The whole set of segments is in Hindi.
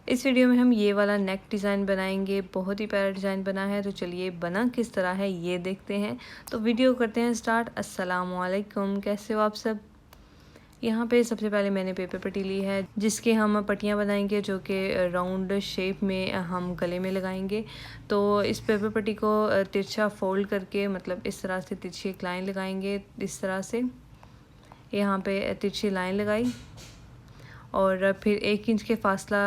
इस वीडियो में हम ये वाला नेक डिज़ाइन बनाएंगे। बहुत ही प्यारा डिज़ाइन बना है, तो चलिए बना किस तरह है ये देखते हैं। तो वीडियो करते हैं स्टार्ट। अस्सलाम वालेकुम, कैसे हो आप सब। यहाँ पे सबसे पहले मैंने पेपर पट्टी ली है जिसके हम पट्टियाँ बनाएंगे, जो कि राउंड शेप में हम गले में लगाएंगे। तो इस पेपर पट्टी को तिरछा फोल्ड करके, मतलब इस तरह से तिरछी एक लाइन लगाएंगे। इस तरह से यहाँ पे तिरछी लाइन लगाई और फिर 1 इंच के फासला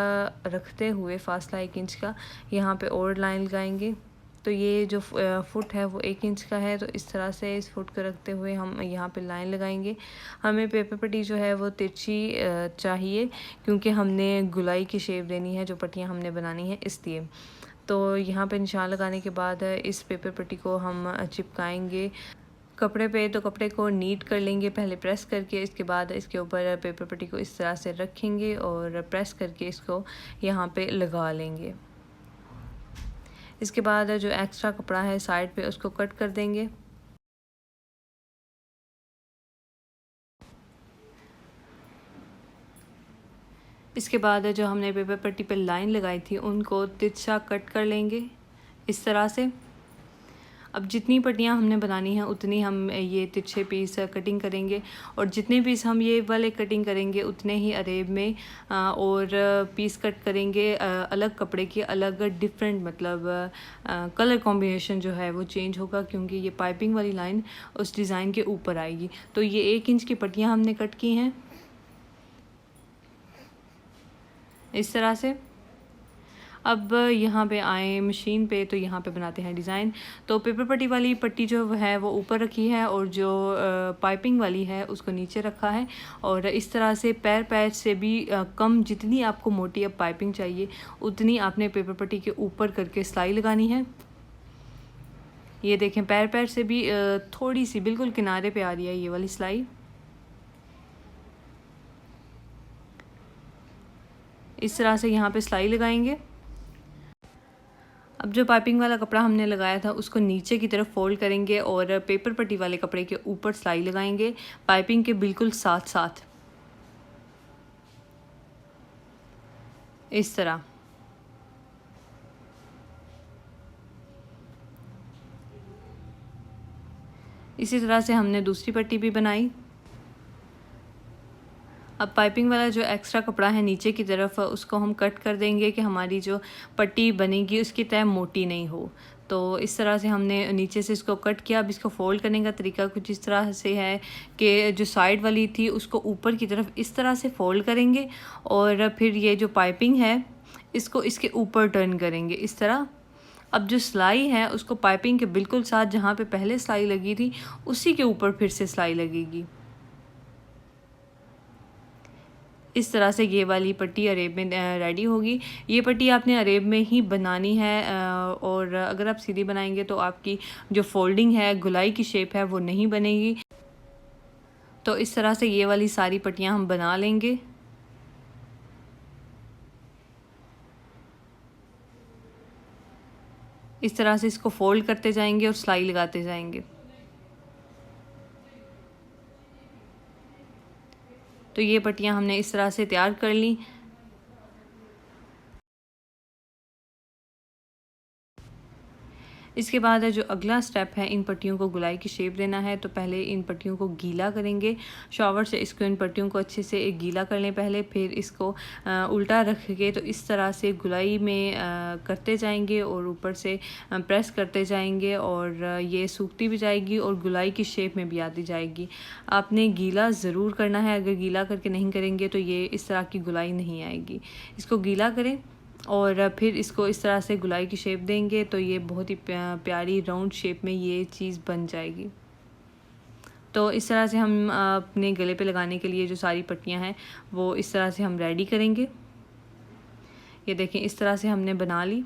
रखते हुए, फासला 1 इंच का यहाँ पे और लाइन लगाएंगे। तो ये जो फुट है वो 1 इंच का है, तो इस तरह से इस फुट को रखते हुए हम यहाँ पे लाइन लगाएंगे। हमें पेपर पट्टी जो है वो तिरछी चाहिए, क्योंकि हमने गुलाई की शेप देनी है, जो पट्टियाँ हमने बनानी है इसलिए। तो यहाँ पे निशान लगाने के बाद इस पेपर पट्टी को हम चिपकाएंगे कपड़े पे। तो कपड़े को नीट कर लेंगे पहले प्रेस करके, इसके बाद इसके ऊपर पेपर पट्टी को इस तरह से रखेंगे और प्रेस करके इसको यहाँ पे लगा लेंगे। इसके बाद जो एक्स्ट्रा कपड़ा है साइड पे उसको कट कर देंगे। इसके बाद जो हमने पेपर पट्टी पे लाइन लगाई थी उनको तिरछा कट कर लेंगे इस तरह से। अब जितनी पट्टियाँ हमने बनानी है उतनी हम ये तिरछे पीस कटिंग करेंगे, और जितने पीस हम ये वाले कटिंग करेंगे उतने ही अरेब में और पीस कट करेंगे अलग कपड़े की, अलग डिफरेंट, मतलब कलर कॉम्बिनेशन जो है वो चेंज होगा, क्योंकि ये पाइपिंग वाली लाइन उस डिज़ाइन के ऊपर आएगी। तो ये 1 इंच की पट्टियाँ हमने कट की हैं इस तरह से। अब यहाँ पे आए मशीन पे, तो यहाँ पे बनाते हैं डिज़ाइन। तो पेपर पट्टी वाली पट्टी जो है वो ऊपर रखी है और जो पाइपिंग वाली है उसको नीचे रखा है। और इस तरह से पैर पैर से भी कम, जितनी आपको मोटी अब पाइपिंग चाहिए उतनी आपने पेपर पट्टी के ऊपर करके सिलाई लगानी है। ये देखें, पैर पैर से भी थोड़ी सी बिल्कुल किनारे पे आ रही है ये वाली सिलाई। इस तरह से यहाँ पे सिलाई लगाएंगे। अब जो पाइपिंग वाला कपड़ा हमने लगाया था उसको नीचे की तरफ फोल्ड करेंगे और पेपर पट्टी वाले कपड़े के ऊपर सिलाई लगाएंगे, पाइपिंग के बिल्कुल साथ साथ इस तरह। इसी तरह से हमने दूसरी पट्टी भी बनाई। अब पाइपिंग वाला जो एक्स्ट्रा कपड़ा है नीचे की तरफ उसको हम कट कर देंगे कि हमारी जो पट्टी बनेगी उसकी तय मोटी नहीं हो। तो इस तरह से हमने नीचे से इसको कट किया। अब इसको फोल्ड करने का तरीका कुछ इस तरह से है कि जो साइड वाली थी उसको ऊपर की तरफ इस तरह से फोल्ड करेंगे और फिर ये जो पाइपिंग है इसको इसके ऊपर टर्न करेंगे इस तरह। अब जो सिलाई है उसको पाइपिंग के बिल्कुल साथ, जहाँ पे पहले सिलाई लगी थी उसी के ऊपर फिर से सिलाई लगेगी। इस तरह से ये वाली पट्टी अरेब में रेडी होगी। ये पट्टी आपने अरेब में ही बनानी है, और अगर आप सीधी बनाएंगे तो आपकी जो फोल्डिंग है, गुलाई की शेप है, वो नहीं बनेगी। तो इस तरह से ये वाली सारी पट्टियाँ हम बना लेंगे। इस तरह से इसको फोल्ड करते जाएंगे और सिलाई लगाते जाएंगे। तो ये पट्टियाँ हमने इस तरह से तैयार कर ली। इसके बाद जो अगला स्टेप है, इन पट्टियों को गुलाई की शेप देना है। तो पहले इन पट्टियों को गीला करेंगे शॉवर से। इसको, इन पट्टियों को अच्छे से गीला कर लें पहले, फिर इसको उल्टा रख के तो इस तरह से गुलाई में करते जाएंगे और ऊपर से प्रेस करते जाएंगे, और ये सूखती भी जाएगी और गुलाई की शेप में भी आती जाएगी। आपने गीला ज़रूर करना है, अगर गीला करके नहीं करेंगे तो ये इस तरह की गुलाई नहीं आएगी। इसको गीला करें और फिर इसको इस तरह से गुलाई की शेप देंगे, तो ये बहुत ही प्यारी राउंड शेप में ये चीज़ बन जाएगी। तो इस तरह से हम अपने गले पे लगाने के लिए जो सारी पट्टियाँ हैं वो इस तरह से हम रेडी करेंगे। ये देखें, इस तरह से हमने बना ली।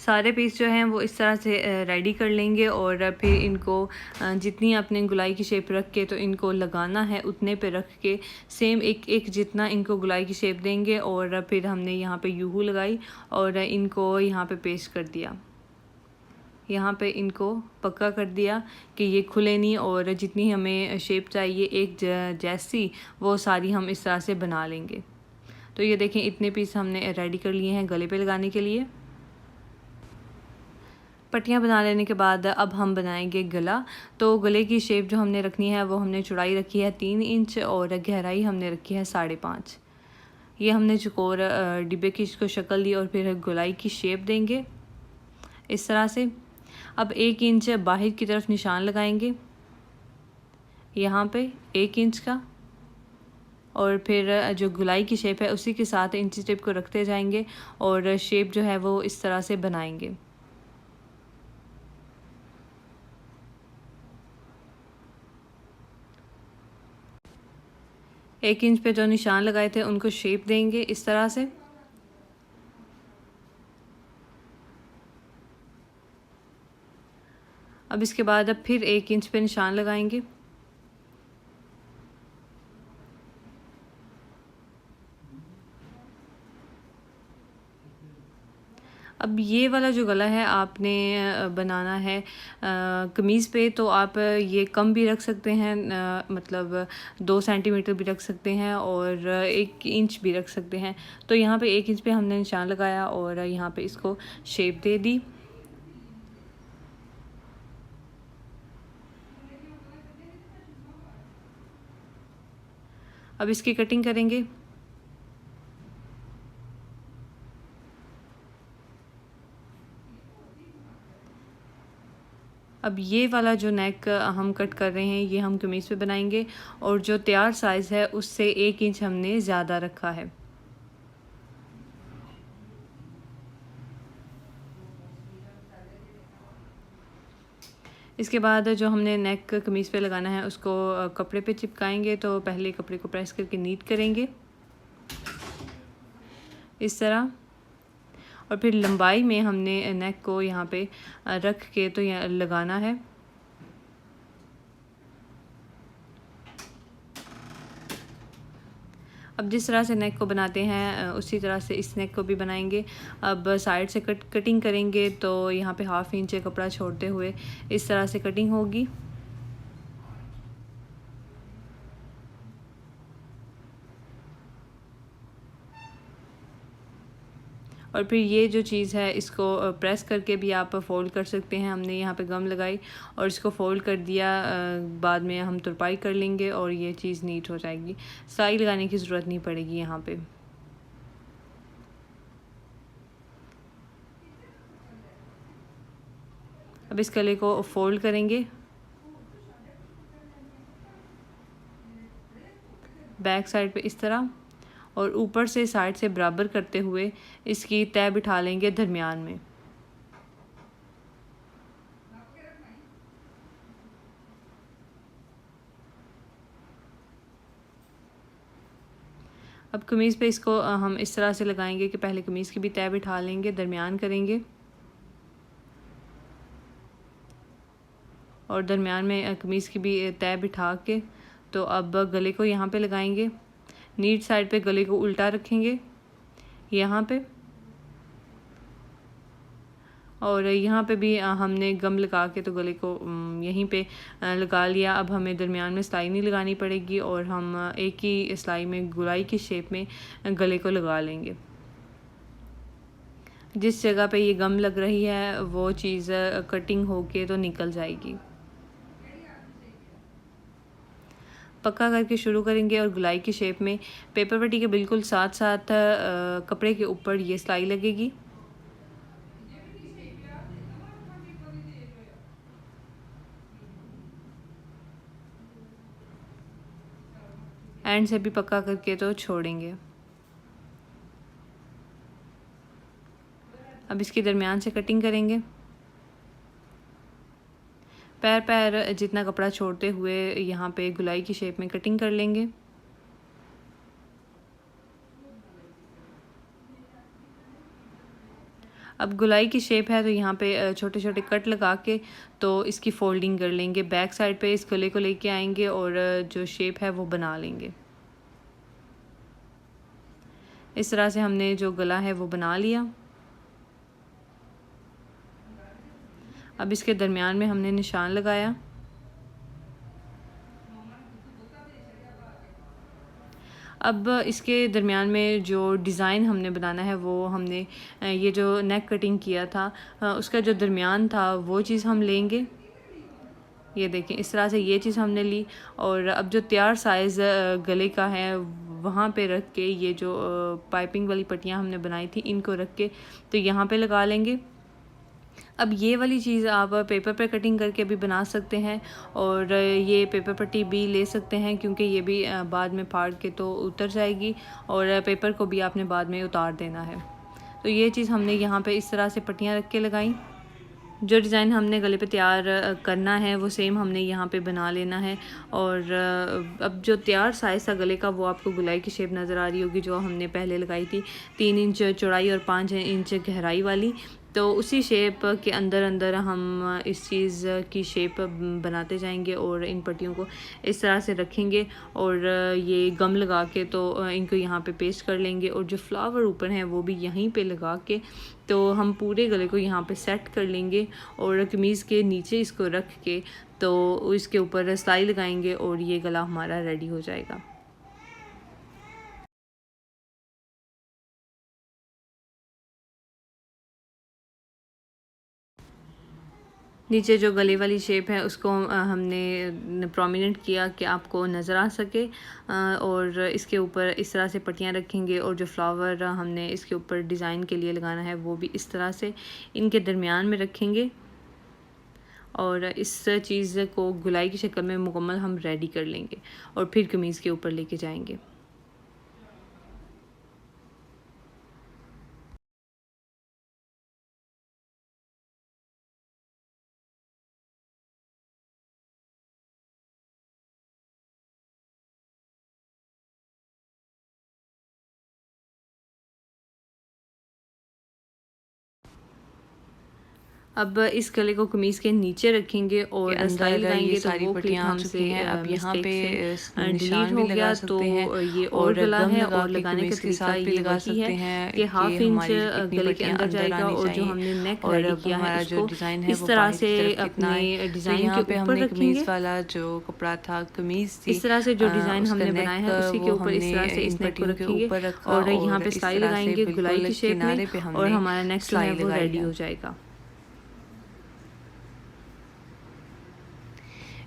सारे पीस जो हैं वो इस तरह से रेडी कर लेंगे, और फिर इनको जितनी आपने गुलाई की शेप रख के तो इनको लगाना है उतने पे रख के सेम एक एक जितना इनको गुलाई की शेप देंगे। और फिर हमने यहाँ पे यूहू लगाई और इनको यहाँ पे पेस्ट कर दिया। यहाँ पे इनको पक्का कर दिया कि ये खुले नहीं, और जितनी हमें शेप चाहिए एक जैसी, वो सारी हम इस तरह से बना लेंगे। तो ये देखें इतने पीस हमने रेडी कर लिए हैं गले पे लगाने के लिए। पट्टियाँ बना लेने के बाद अब हम बनाएंगे गला। तो गले की शेप जो हमने रखनी है वो हमने चौड़ाई रखी है 3 इंच और गहराई हमने रखी है 5.5। ये हमने चौकोर डिब्बे की इसको शक्ल दी और फिर गोलाई की शेप देंगे इस तरह से। अब 1 इंच बाहर की तरफ निशान लगाएंगे यहाँ पे 1 इंच का, और फिर जो गोलाई की शेप है उसी के साथ इंची टेप को रखते जाएंगे और शेप जो है वो इस तरह से बनाएंगे। एक इंच पे जो निशान लगाए थे उनको शेप देंगे इस तरह से। अब इसके बाद अब फिर 1 इंच पे निशान लगाएंगे। अब ये वाला जो गला है आपने बनाना है कमीज़ पे, तो आप ये कम भी रख सकते हैं, मतलब 2 सेंटीमीटर भी रख सकते हैं और 1 इंच भी रख सकते हैं। तो यहाँ पे 1 इंच पे हमने निशान लगाया और यहाँ पे इसको शेप दे दी। अब इसकी कटिंग करेंगे। अब ये वाला जो नेक हम कट कर रहे हैं ये हम कमीज़ पे बनाएंगे, और जो तैयार साइज़ है उससे 1 इंच हमने ज़्यादा रखा है। इसके बाद जो हमने नेक कमीज़ पे लगाना है उसको कपड़े पे चिपकाएंगे। तो पहले कपड़े को प्रेस करके नीट करेंगे इस तरह, और फिर लंबाई में हमने नेक को यहाँ पे रख के तो यहाँ लगाना है। अब जिस तरह से नेक को बनाते हैं उसी तरह से इस नेक को भी बनाएंगे। अब साइड से कटिंग करेंगे, तो यहाँ पे 1/2 इंच कपड़ा छोड़ते हुए इस तरह से कटिंग होगी। और फिर ये जो चीज़ है इसको प्रेस करके भी आप फोल्ड कर सकते हैं। हमने यहाँ पे गम लगाई और इसको फोल्ड कर दिया, बाद में हम तुरपाई कर लेंगे और ये चीज़ नीट हो जाएगी। सिलाई लगाने की ज़रूरत नहीं पड़ेगी यहाँ पे। अब इस गले को फोल्ड करेंगे बैक साइड पे इस तरह, और ऊपर से साइड से बराबर करते हुए इसकी तह बिठा लेंगे दरमियान में। अब कमीज़ पे इसको हम इस तरह से लगाएंगे कि पहले कमीज़ की भी तह बिठा लेंगे, दरमियान करेंगे और दरमियान में कमीज़ की भी तह बिठा के, तो अब गले को यहाँ पे लगाएंगे। नीट साइड पे गले को उल्टा रखेंगे यहाँ पे, और यहाँ पे भी हमने गम लगा के तो गले को यहीं पे लगा लिया। अब हमें दरमियान में सिलाई नहीं लगानी पड़ेगी और हम एक ही सिलाई में गोलाई की शेप में गले को लगा लेंगे। जिस जगह पे ये गम लग रही है वो चीज़ कटिंग होके तो निकल जाएगी। पक्का करके शुरू करेंगे और गोलाई की शेप में पेपर पट्टी के बिल्कुल साथ साथ कपड़े के ऊपर ये सिलाई लगेगी। एंड से भी पक्का करके तो छोड़ेंगे। अब इसके दरमियान से कटिंग करेंगे, पैर जितना कपड़ा छोड़ते हुए यहाँ पे गोलाई की शेप में कटिंग कर लेंगे। अब गोलाई की शेप है तो यहाँ पे छोटे छोटे कट लगा के तो इसकी फोल्डिंग कर लेंगे। बैक साइड पे इस गले को लेके आएंगे और जो शेप है वो बना लेंगे। इस तरह से हमने जो गला है वो बना लिया। अब इसके दरमियान में हमने निशान लगाया। अब इसके दरमियान में जो डिज़ाइन हमने बनाना है वो हमने ये जो नेक कटिंग किया था उसका जो दरमियान था वो चीज़ हम लेंगे। ये देखें इस तरह से ये चीज़ हमने ली और अब जो तैयार साइज़ गले का है वहाँ पे रख के ये जो पाइपिंग वाली पट्टियाँ हमने बनाई थी इनको रख के तो यहाँ पे लगा लेंगे। अब ये वाली चीज़ आप पेपर पे कटिंग करके भी बना सकते हैं और ये पेपर पट्टी भी ले सकते हैं क्योंकि ये भी बाद में फाड़ के तो उतर जाएगी और पेपर को भी आपने बाद में उतार देना है। तो ये चीज़ हमने यहाँ पे इस तरह से पट्टियाँ रख के लगाई। जो डिज़ाइन हमने गले पे तैयार करना है वो सेम हमने यहाँ पे बना लेना है। और अब जो तैयार साइज़ था गले का वो आपको गुलाई की शेप नज़र आ रही होगी जो हमने पहले लगाई थी, 3 इंच चौड़ाई और 5 इंच गहराई वाली। तो उसी शेप के अंदर अंदर हम इस चीज़ की शेप बनाते जाएंगे और इन पट्टियों को इस तरह से रखेंगे और ये गम लगा के तो इनको यहाँ पे पेस्ट कर लेंगे और जो फ्लावर ऊपर हैं वो भी यहीं पे लगा के तो हम पूरे गले को यहाँ पे सेट कर लेंगे और कमीज़ के नीचे इसको रख के तो इसके ऊपर सिलाई लगाएंगे और ये गला हमारा रेडी हो जाएगा। नीचे जो गले वाली शेप है उसको हमने प्रोमिनेंट किया कि आपको नज़र आ सके और इसके ऊपर इस तरह से पट्टियाँ रखेंगे और जो फ्लावर हमने इसके ऊपर डिज़ाइन के लिए लगाना है वो भी इस तरह से इनके दरमियान में रखेंगे और इस चीज़ को गुलाई की शक्ल में मुकम्मल हम रेडी कर लेंगे और फिर कमीज़ के ऊपर लेके जाएंगे। अब इस गले को कमीज़ के नीचे रखेंगे और सिलाई लगाएंगे तो वो क्लिप हमसे अब यहाँ पे डिलीट हो गया। तो ये और गला है और लगाने का तरीका ये वही है कि हाफ इंच गले के अंदर जाएगा और जो हमने नेक रेडी किया है उसको इस तरह से अपने डिज़ाइन के ऊपर रखेंगे वाला जो कपड़ा था कमीज़ थी इस तरह से जो डिज़ाइन हमने बनाया है उसी के ऊपर इस तरह से इस नेक को रखेंगे और यहाँ पे सिलाई लगाएंगे गुलाई की शेप में और हमारा नेक जो है वो रेडी हो जाएगा।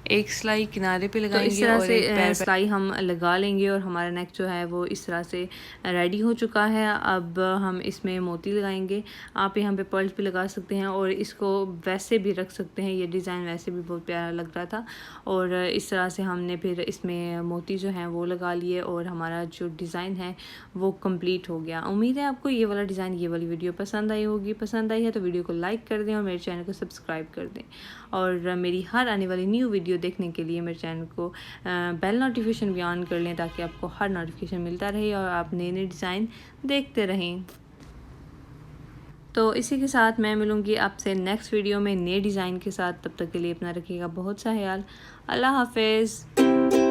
एक सिलाई किनारे पे लगाएंगे तो इस तरह से सिलाई हम लगा लेंगे और हमारा नेक जो है वो इस तरह से रेडी हो चुका है। अब हम इसमें मोती लगाएंगे। आप यहाँ पे पर्ल्स भी लगा सकते हैं और इसको वैसे भी रख सकते हैं। ये डिज़ाइन वैसे भी बहुत प्यारा लग रहा था और इस तरह से हमने फिर इसमें मोती जो हैं वो लगा लिए और हमारा जो डिज़ाइन है वो कंप्लीट हो गया। उम्मीद है आपको ये वाला डिज़ाइन ये वाली वीडियो पसंद आई होगी। पसंद आई है तो वीडियो को लाइक कर दें और मेरे चैनल को सब्सक्राइब कर दें और मेरी हर आने वाली न्यू वीडियो देखने के लिए मेरे चैनल को बेल नोटिफिकेशन भी ऑन कर लें ताकि आपको हर नोटिफिकेशन मिलता रहे और आप नए नए डिज़ाइन देखते रहें। तो इसी के साथ मैं मिलूँगी आपसे नेक्स्ट वीडियो में नए डिज़ाइन के साथ। तब तक के लिए अपना रखिएगा बहुत सा ख्याल। अल्लाह हाफिज़।